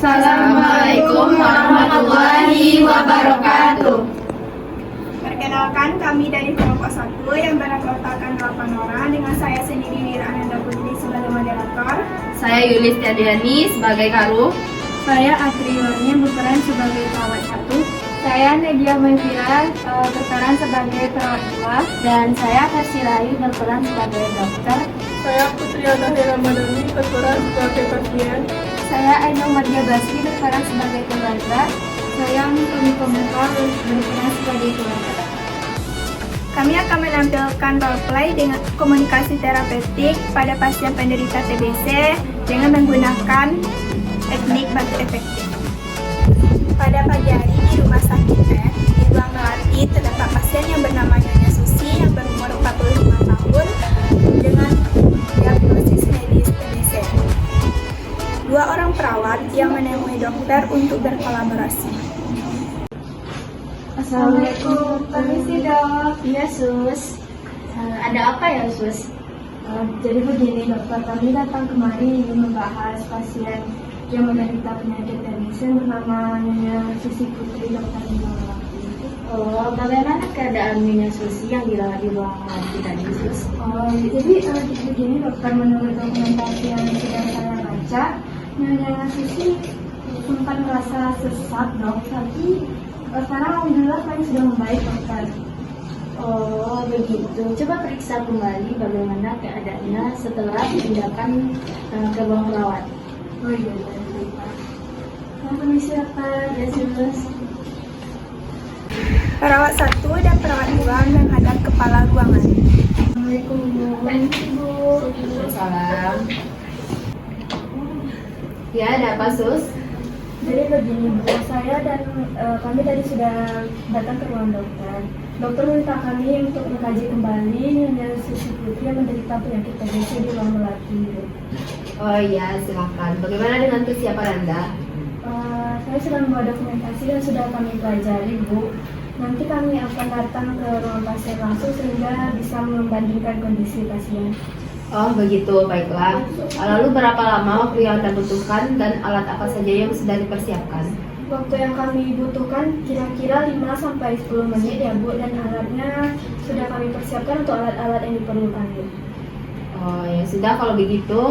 Assalamualaikum warahmatullahi wabarakatuh. Perkenalkan, kami dari kelompok 1 yang beranggotakan 8 orang dengan saya sendiri Wira Ananda Putri sebagai moderator. Saya Yulis Tiadiani sebagai Karu. Saya Atri Yorni berperan sebagai perawat 1. Saya Nadia Maifira berperan sebagai perawat 2. Dan saya Karsirai berperan sebagai dokter. Saya Putri Adahir Ramadhani berperan sebagai pasien. Saya Ainul Mardia Basri berperan sebagai keluarga. Saya Miko Muka berperan sebagai keluarga. Kami akan menampilkan roleplay dengan komunikasi terapeutik pada pasien penderita TBC dengan menggunakan teknik batu efektif. Pada pagi hari di rumah sakit di ruang melati terdapat pasien yang bernama Nyonya Susi yang berumur 45 tahun dengan diagnosis medis TBC. 2 orang perawat yang menemui dokter untuk berkolaborasi. Assalamualaikum, permisi dok. Iya Sus. Ada apa ya Sus? Jadi begini dokter, kami datang kemari ingin membahas pasien yang menderita penyakit TBC yang bernama Nyonya Susi Putri dokter Indrawati. Oh, bagaimana keadaan Nyonya Susi yang dirawat di ruang melati tadi Sus? Jadi begini dokter, menurut dokumentasi yang sudah saya baca, Nyonya Susi sempat merasa sesak dok, tapi sekarang alhamdulillah kami sudah membaik dokter. Oh, begitu. Coba periksa kembali bagaimana keadaannya setelah dipindahkan ke ruang perawat. Oh iya, permisi dokter. Ya Sus. Perawat 1 dan perawat 2 menghadap kepala ruangan. Assalamualaikum Bu. Salam. Ya, ada apa Sus? Jadi begini Bu, saya dan kami tadi sudah datang ke ruang dokter. Dokter minta kami untuk mengkaji kembali Nyonya Susi Putri yang menderita penyakit TBC di ruang melati. Oh iya, silakan. Bagaimana dengan kesiapan Anda? Saya sudah membawa dokumentasi dan sudah kami pelajari Bu. Nanti kami akan datang ke ruang pasien langsung sehingga bisa membandingkan kondisi pasien. Oh begitu, baiklah. Lalu berapa lama waktu yang Anda butuhkan dan alat apa saja yang sudah dipersiapkan? Waktu yang kami butuhkan kira-kira 5-10 menit ya Bu, dan alatnya sudah kami persiapkan untuk alat-alat yang diperlukan Bu. Oh ya sudah, kalau begitu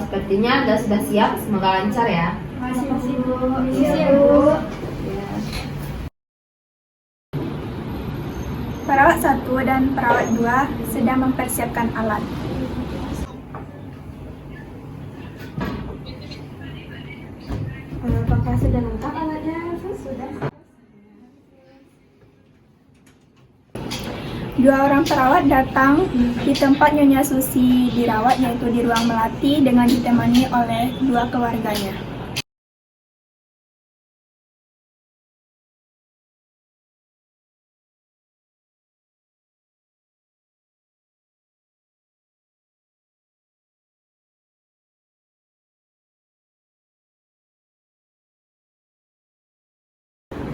sepertinya Anda sudah siap. Semoga lancar ya. Terima kasih Bu. Iya, Ya, Bu. Ya. Perawat 1 dan perawat 2 sedang mempersiapkan alat. Apakah sudah lengkap alatnya? Sudah. 2 orang perawat datang di tempat Nyonya Susi dirawat, yaitu di ruang melati dengan ditemani oleh 2 keluarganya.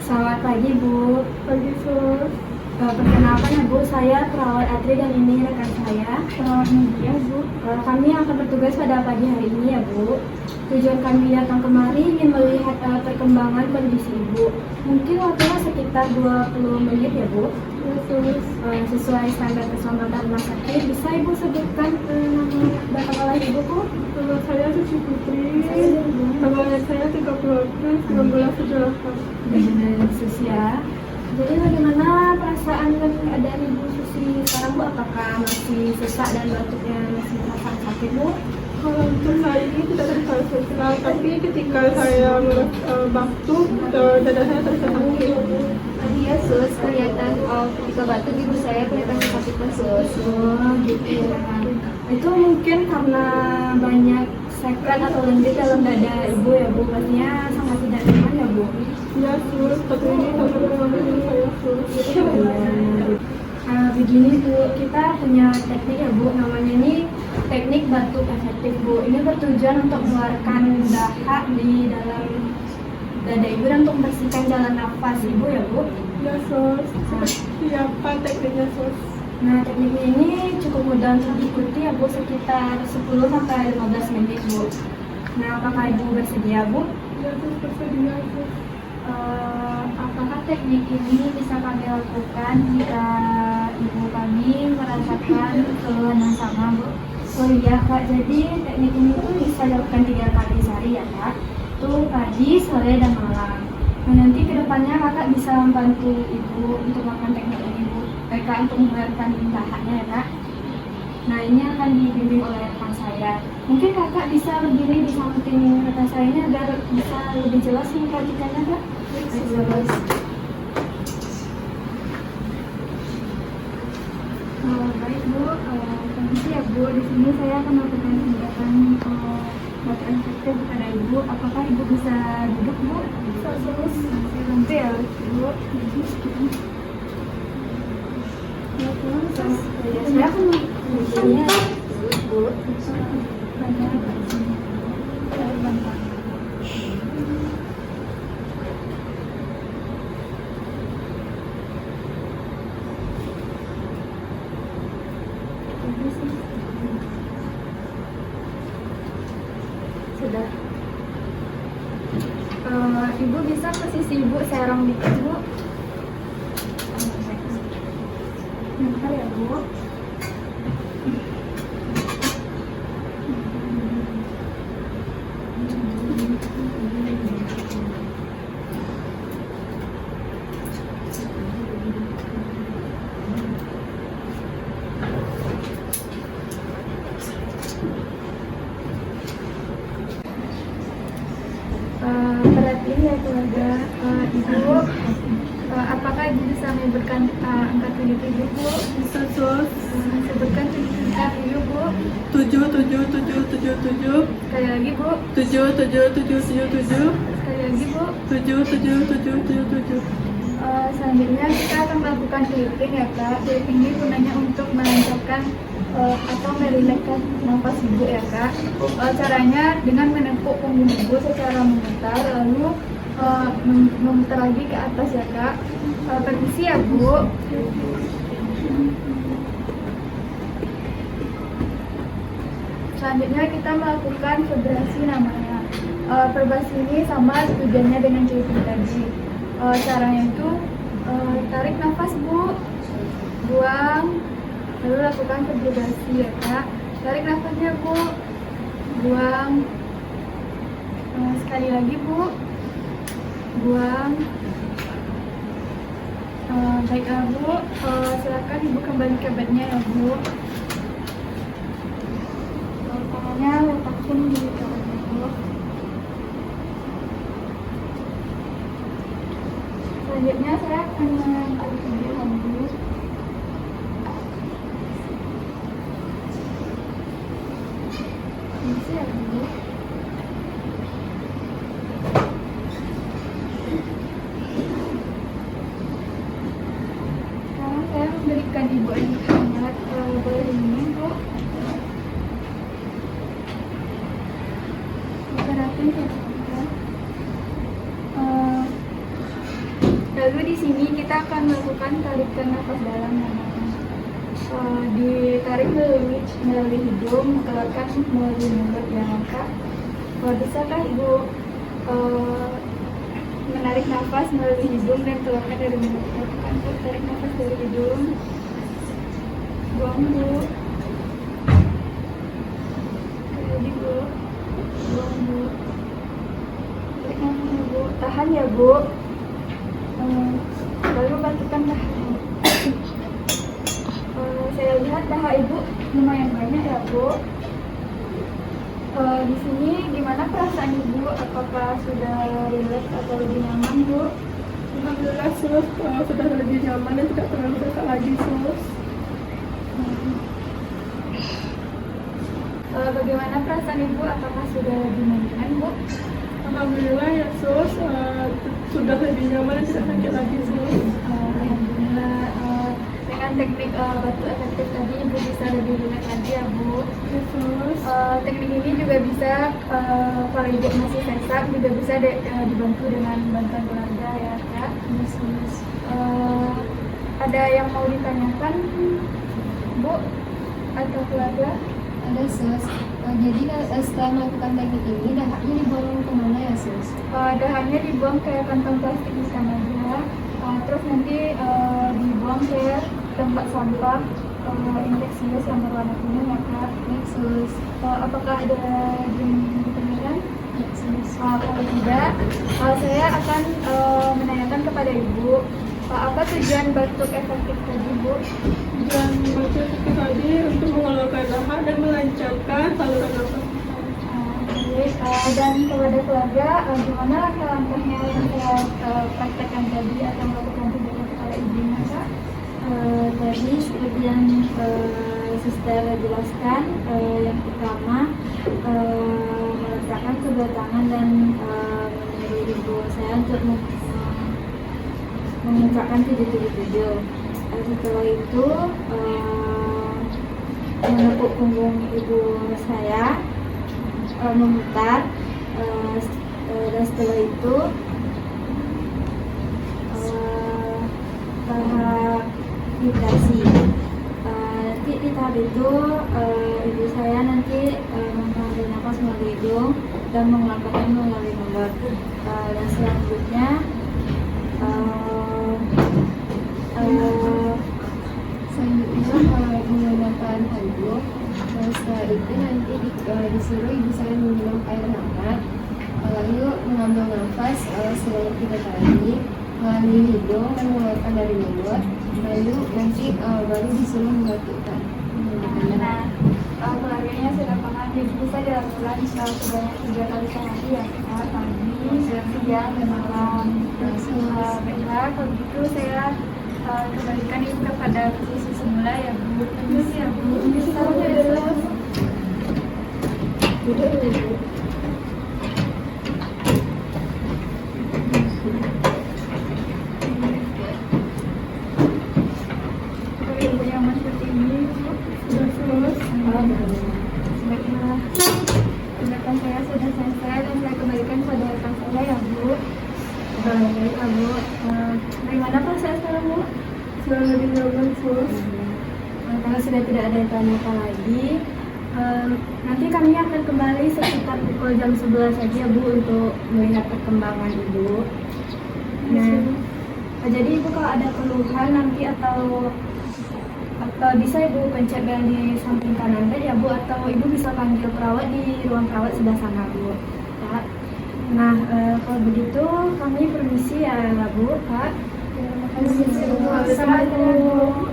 Selamat pagi Bu. Pagi Sus. Perkenalkan ya Bu, saya perawat Atri dan ini rekan saya, perawat Nadia Bu. Kami akan bertugas pada pagi hari ini ya Bu. Tujuan kami datang kemari ingin melihat perkembangan kondisi Ibu. Mungkin waktunya sekitar 20 menit ya Bu. Sesuai standar keselamatan rumah sakit, bisa Ibu sebutkan nama dan oleh Ibu Bu? Nama saya Susi Putri. Tanggal saya 30 April 1978. Susi ya. Jadi bagaimana perasaan dan keadaan Ibu Susi sekarang Bu? Apakah masih sesak dan batuknya masih terasa sakit Bu? Kalau untuk saya ini tidak terasa sesak, tapi ketika saya batuk, dada saya terasa sakit. Iya Sus, kelihatan ketika batuk Ibu saya kelihatan sakit Sus. Oh gitu ya. Itu mungkin karena banyak sekret atau lendir dalam dada Ibu ya Bu, pastinya sangat tidak nyaman ya Bu. Ya Sus, tapi ini sangat mengambil saya Sus. Begini Bu, kita punya teknik ya Bu, namanya ini teknik batuk efektif Bu. Ini bertujuan untuk mengeluarkan dahak di dalam dada Ibu dan untuk membersihkan jalan nafas Ibu ya Bu. Ya Sus, seperti apa tekniknya Sus? Nah, tekniknya ini cukup mudah untuk diikuti ya Bu, sekitar 10-15 menit Bu. Nah, apakah Ibu bersedia Bu? Ya, Sus, bersedia, Sus. Apakah teknik ini bisa kami lakukan jika ibu kami merasakan keluhan yang sama, Bu? Oh iya Kak, jadi teknik ini tuh bisa dilakukan 3 kali sehari ya Kak. Tuh pagi, sore, dan malam. Nah, nanti kedepannya Kakak bisa membantu ibu untuk melakukan teknik ini, Bu. Kak, untuk mengeluarkan intahannya ya Kak. Nah, ini akan dibimbing oleh rekan saya. Mungkin Kakak bisa berdiri di samping rekan saya ini agar bisa lebih jelas memperhatikannya Kak. Jelas. Baik Bu, permisi ya Bu. Di sini saya akan melakukan tindakan bacaan fiktif kepada Ibu. Apakah Ibu bisa duduk Bu? Bisa, Sus. Saya bantu ya Bu. Ya, Sus. Saya akan menunjukkannya Bu. Banyak. Banyak. Sudah. Ibu bisa posisi Ibu serong dikit Bu. Bentar ya Bu. Perhatiin ya keluarga. Ibu, apakah Ibu bisa menyebutkan angka tujuh Bu? Bisa, Sus. Sebutkan tujuh dulu Bu. 7, 7, 7, 7, 7. Sekali lagi Bu. 7, 7, 7, 7, 7. Sekali lagi Bu. 7, 7, 7, 7, 7. Selanjutnya kita akan melakukan clipping ya Kak. Clipping ini gunanya untuk melancarkan atau merilekskan nafas Ibu ya Kak. Caranya dengan menepuk punggung Ibu secara memutar, lalu memutar lagi ke atas ya Kak. Permisi ya Bu. Selanjutnya kita melakukan vibrasi namanya. Vibrasi ini sama tujuannya dengan clipping tadi. Caranya itu tarik nafas Bu, buang, lalu lakukan vibrasi ya Kak. Tarik nafasnya Bu, buang, sekali lagi Bu, buang. Baiklah Bu, silakan Ibu kembali ke bednya ya Bu. Tangannya letakin di tangannya Bu. Selanjutnya saya akan mengangkat video dulu. Bisa ya Bu. Sekarang saya memberikan Ibu air hangat, boleh diminum Bu. Perhatiin ya teman-teman. Lalu di sini kita akan melakukan tarikan nafas dalam namanya. Ditarik melalui hidung, keluarkan melalui mulut ya Kak. Bisakah Ibu menarik nafas melalui hidung dan keluarkan dari mulut? Lakukan Bu, tarik nafas dari hidung, buang Bu. Jadi Bu, buang Bu. Tarik nafas Bu, tahan ya Bu. Lalu bantukan dahan. Saya lihat dahan Ibu lumayan banyak ya Bu. Di sini gimana perasaan Ibu? Apakah sudah rileks atau lebih nyaman Bu? Alhamdulillah, Sus. Sudah lebih nyaman dan tidak terlalu sesak lagi, Sus. Bagaimana perasaan Ibu? Apakah sudah lebih nyaman Bu? Alhamdulillah ya, Sus. Sudah lebih nyaman dan tidak sakit lagi, Sus. Alhamdulillah. Dengan teknik batu efektif tadi Ibu bisa lebih rileks lagi ya Bu. Ya, Sus. Teknik ini juga bisa kalau Ibu masih sesak juga bisa dibantu dengan bantuan keluarga ya Kak. Ada yang mau ditanyakan Bu atau keluarga? Ada sus. Jadi setelah melakukan teknik ini, dahaknya dibuang kemana ya sus? Dahaknya dibuang ke kantong plastik di sana aja. Terus nanti dibuang ke tempat sampah infeksius yang berwarna kuning ya kak. Sus. Apakah ada pertanyaan? Sus. Kalau tidak, saya akan menanyakan kepada ibu. Apa tujuan batuk efektif tadi bu? Dan batuk efektif tadi untuk mengeluarkan dahak dan melancarkan saluran nafas. Dan kepada keluarga, gimana langkah-langkahnya yang saya praktekkan tadi atau melakukan tindakan kepada ibunya kak? Tadi seperti yang suster jelaskan, yang pertama meletakkan kedua tangan dan menyuruh ibu saya untuk mengucapkan 777. Setelah itu menepuk punggung ibu saya, memutar, dan setelah itu tahap vibrasi. Nanti di tahap itu ibu saya nanti mengambil nafas melalui hidung dan mengeluarkan melalui mulut. Dan selanjutnya menggunakan handuk. Setelah itu nanti disuruh ibu saya minum air hangat, lalu mengambil nafas sebanyak 3 kali melalui hidung dan mengeluarkan dari mulut, lalu nanti baru disuruh membatukkan. nah, keluarganya sudah paham, jadi bisa dilakukan sebanyak 3 kali sehari ya kak, pagi, siang, dan malam. Baiklah, kalau gitu saya kembalikan ibu kepada posisi semula ya bu. Permisi ya bu. Kalau ibu yang seperti ini sudah selesai. Baiklah, tindakan saya sudah selesai dan saya kembalikan kepada rekan saya ya bu. Baiklah bu. Dari mana pak saya sekarang bu? Sudah lebih nyaman sus. Kalau sudah tidak ada yang tanyakan lagi, nanti kami akan kembali sekitar pukul jam 11 saja bu untuk melihat perkembangan ibu. Nah, jadi ibu kalau ada keluhan nanti atau bisa ibu pencet bel di samping kanan saja bu, atau ibu bisa panggil perawat di ruang perawat sebelah sana bu. Kak. Nah, kalau begitu kami permisi ya bu kak. Terima kasih bu. Assalamualaikum.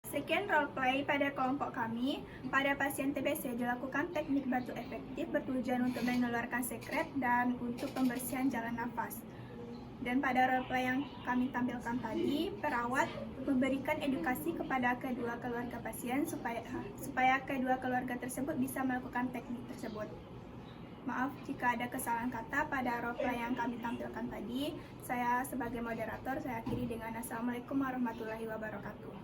Sekian role play pada kelompok kami. Pada pasien TBC dilakukan teknik batuk efektif bertujuan untuk mengeluarkan sekret dan untuk pembersihan jalan nafas. Dan pada role play yang kami tampilkan tadi, perawat memberikan edukasi kepada kedua keluarga pasien supaya kedua keluarga tersebut bisa melakukan teknik tersebut. Maaf jika ada kesalahan kata pada role play yang kami tampilkan tadi. Saya sebagai moderator, saya akhiri dengan Assalamualaikum warahmatullahi wabarakatuh.